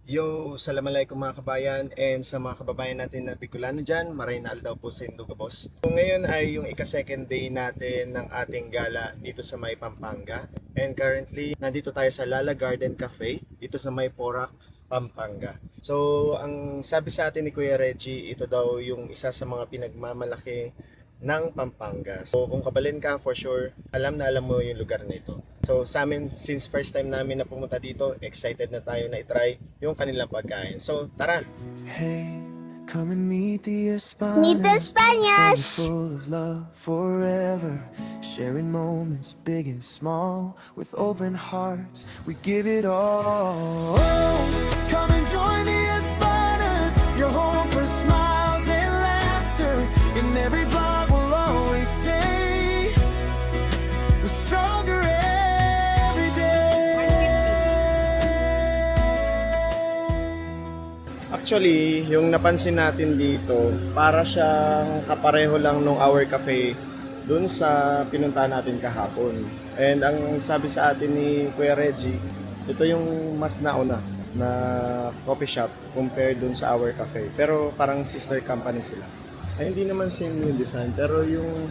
Yo, Assalamualaikum mga kabayan and sa mga kababayan natin na Bicolano dyan, Maraynal daw po sa Induga Boss. So, ngayon ay yung ika-second day natin ng ating gala dito sa May Pampanga. And currently, nandito tayo sa Lala Garden Cafe dito sa May Porac, Pampanga. So, ang sabi sa atin ni Kuya Reggie, ito daw yung isa sa mga pinagmamalaki ng Pampanga. So kung kabalin ka, for sure, alam na alam mo yung lugar na ito. So sa amin, since first time namin na pumunta dito, excited na tayo na itry yung kanilang pagkain. So tara! Hey, come and meet the Meet the Españols. Spaniards. Full of love forever, sharing moments big and small. With open hearts, we give it all. Oh, come and join the Españols. Your home for smiles and laughter. In every block we'll always say, we're stronger every day. Actually, yung napansin natin dito, para siyang kapareho lang nung Our Cafe dun sa pinuntahan natin kahapon. And ang sabi sa atin ni Kuya Reggie, ito yung mas nauna na coffee shop compared dun sa Our Cafe. Pero parang sister company sila. Ay, hindi naman same yung design, pero yung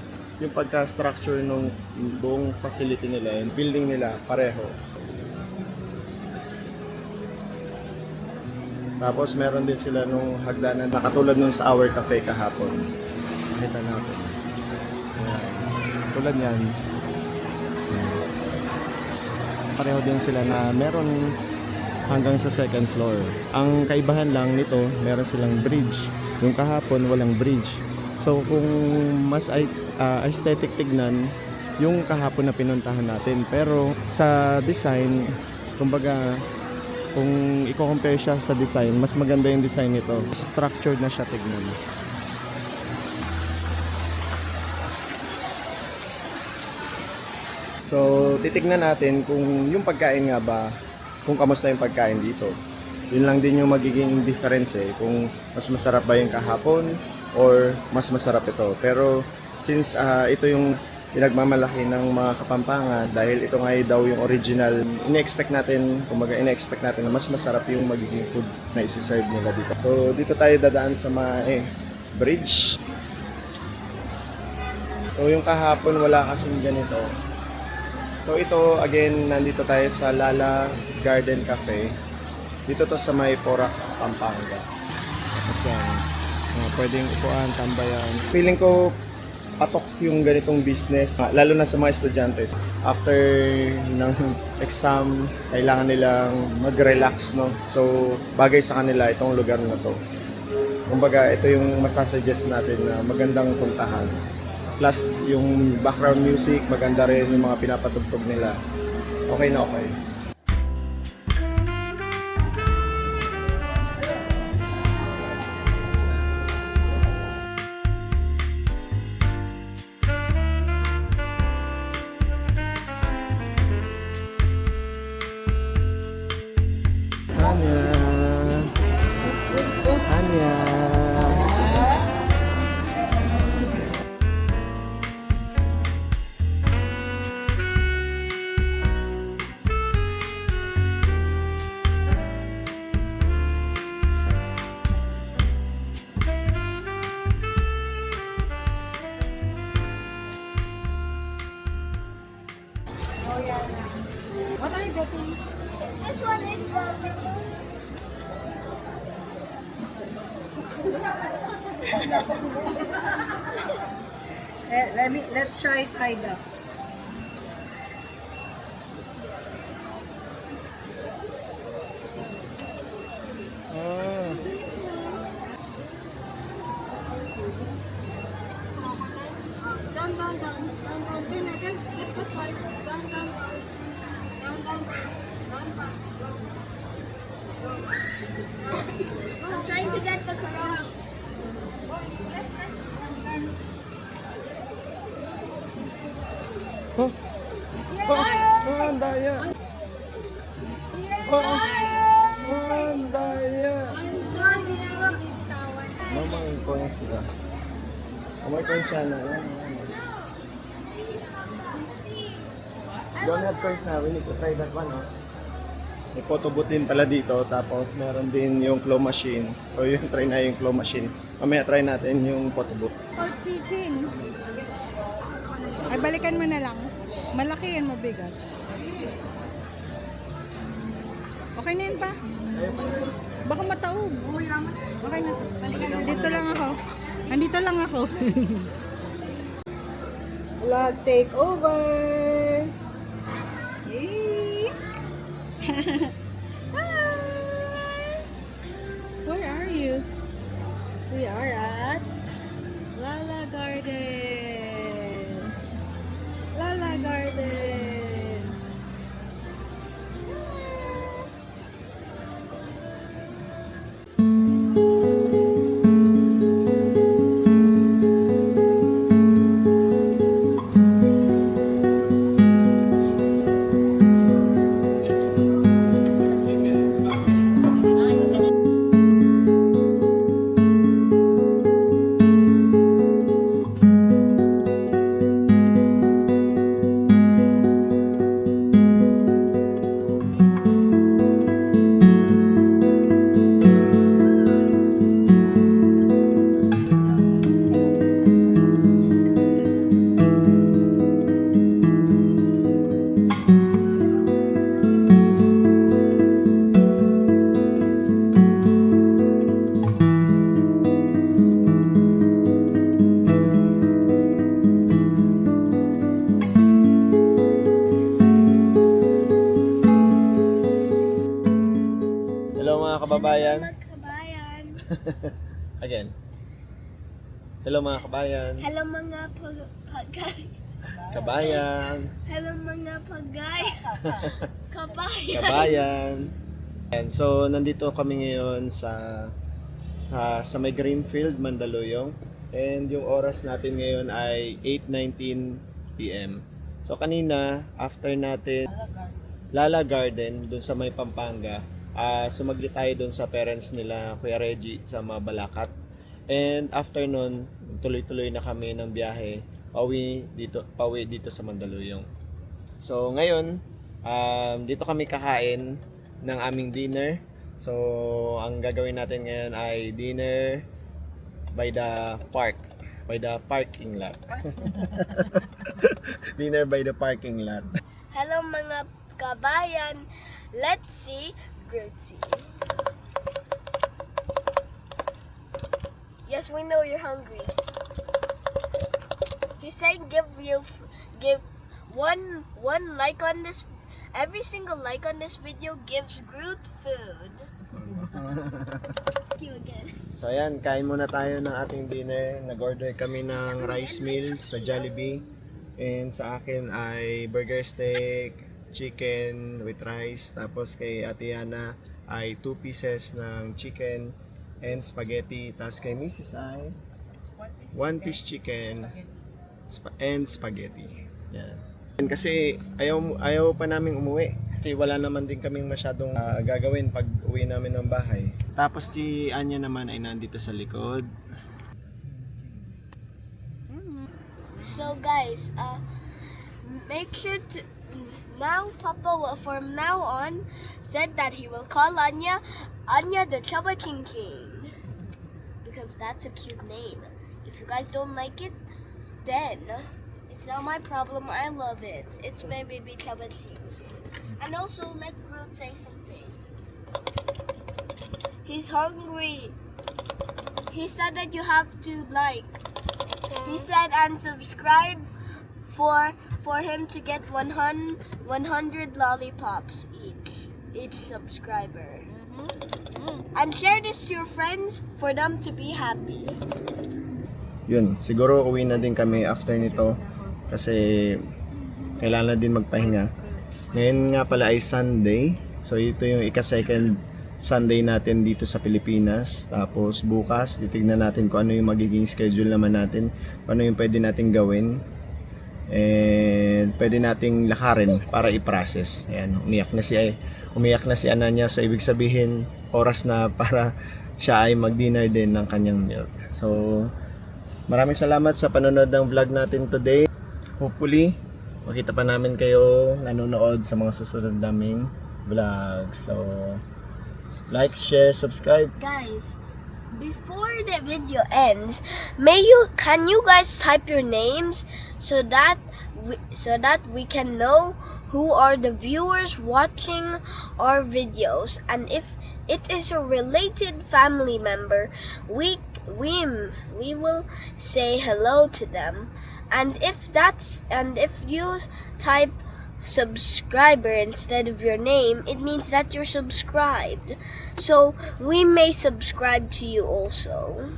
pagka-structure ng buong facility nila, yung building nila, pareho. Tapos meron din sila nung hagdanan na katulad nung sa Our Cafe kahapon. Nakita natin. Ayan. Tulad yan. Pareho din sila na meron hanggang sa second floor. Ang kaibahan lang nito, meron silang bridge. Yung kahapon walang bridge. So kung mas aesthetic tignan, yung kahapon na pinuntahan natin. Pero sa design, kumbaga, kung i-compare siya sa design, mas maganda yung design nito. Structured na siya tignan. So, titignan natin kung yung pagkain nga ba, kung kamusta yung pagkain dito. Yun lang din yung magiging difference kung mas masarap ba yung kahapon or mas masarap ito. Pero since ito yung pinagmamalaki ng mga Kapampangan dahil ito nga daw yung original, ina-expect natin na mas masarap yung magiging food na isi-serve nila dito. So dito tayo dadaan sa mga bridge. So yung kahapon wala kasing ganito. So ito again, nandito tayo sa Lala Garden Cafe. Dito to sa May Porac, Pampanga. Tapos yan, pwedeng upuan, tambayan. Feeling ko patok yung ganitong business, lalo na sa mga estudyante. After ng exam, kailangan nilang mag-relax, no? So, bagay sa kanila itong lugar na to. Kumbaga, ito yung masasuggest natin na magandang puntahan. Plus, yung background music, maganda rin yung mga pinapatugtog nila. Okay na okay. Anya. What are you getting? This one is let's try side up. I'm trying to get the corona. Oh, ang daya. Ang daya. Mamang coins sila. May coins siya na. Don't have coins na. We need to try that one, oh. May photo booth din pala dito, tapos meron din yung claw machine. So yung try na yung claw machine. Mamaya try natin yung photo booth. Or chinchin. Ay, balikan mo na lang. Malaki yan, mabigat. Okay na yun pa? Baka mataog. Okay na. Dito lang ako. Nandito lang ako. Vlog take over. Yay! Hi! Where are you? We are at Lala Garden. Lala Garden. Hello mga kababayan. Kabayan. Again. Hello mga kabayan. Hello mga pagay. Kabayan. Hello mga pagay. Kabayan. Kabayan. And so nandito kami ngayon sa may Greenfield, Mandaluyong. And yung oras natin ngayon ay 8:19 PM. So kanina, after natin Lala Garden dun sa may Pampanga, sumaglit tayo dun sa parents nila Kuya Reggie sa Mabalacat. And after nun, tuloy-tuloy na kami ng biyahe pauwi dito sa Mandaluyong. So ngayon, dito kami kakain ng aming dinner. So ang gagawin natin ngayon ay dinner by the parking lot. Dinner by the parking lot. Hello mga kabayan. Let's see Grootsy. Yes, we know you're hungry. He's saying give one like on this. Every single like on this video gives Groot food. You again. So ayan, kain muna tayo ng ating dinner. Nag-order kami ng rice meal sa Jollibee. And sa akin ay burger steak, chicken with rice. Tapos kay Ate Yana ay 2 pieces ng chicken and spaghetti. Tapos kay Mrs. ay 1 piece chicken and spaghetti. Yan. Kasi ayaw pa naming umuwi. Kasi wala naman din kaming masyadong gagawin pag uwi namin ng bahay. Tapos si Anya naman ay nandito sa likod. So guys, make sure to now Papa will from now on said that he will call Anya the Chubba Ching Ching because that's a cute name. If you guys don't like it, then it's not my problem. I love it. It's my baby Chubba Ching Ching. And also let Groot say something. He's hungry. He said that you have to like. He said and subscribe for him to get 100 lollipops each subscriber. And share this to your friends for them to be happy. Yun, siguro uwi na din kami after nito kasi kailangan din magpahinga. Ngayon nga pala ay Sunday. So ito yung ika-second Sunday natin dito sa Pilipinas. Tapos bukas, titignan natin kung ano yung magiging schedule naman natin. Kung ano yung pwede natin gawin. And pwede nating lakarin para i-process. Ayan, umiyak na si Ananya. So ibig sabihin, oras na para siya ay mag-dinner din ng kanyang milk. So maraming salamat sa panonood ng vlog natin today. Hopefully, makita pa namin kayo nanonood sa mga susunod naming vlog. So, like, share, subscribe. Guys, before the video ends, can you guys type your names so that we can know who are the viewers watching our videos, and if it is a related family member, we will say hello to them. And if you type subscriber instead of your name, it means that you're subscribed. So we may subscribe to you also.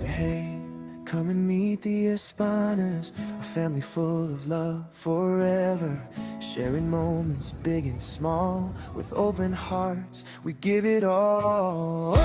Hey, come and meet the Hispanas, a family full of love forever. Sharing moments big and small, with open hearts, we give it all.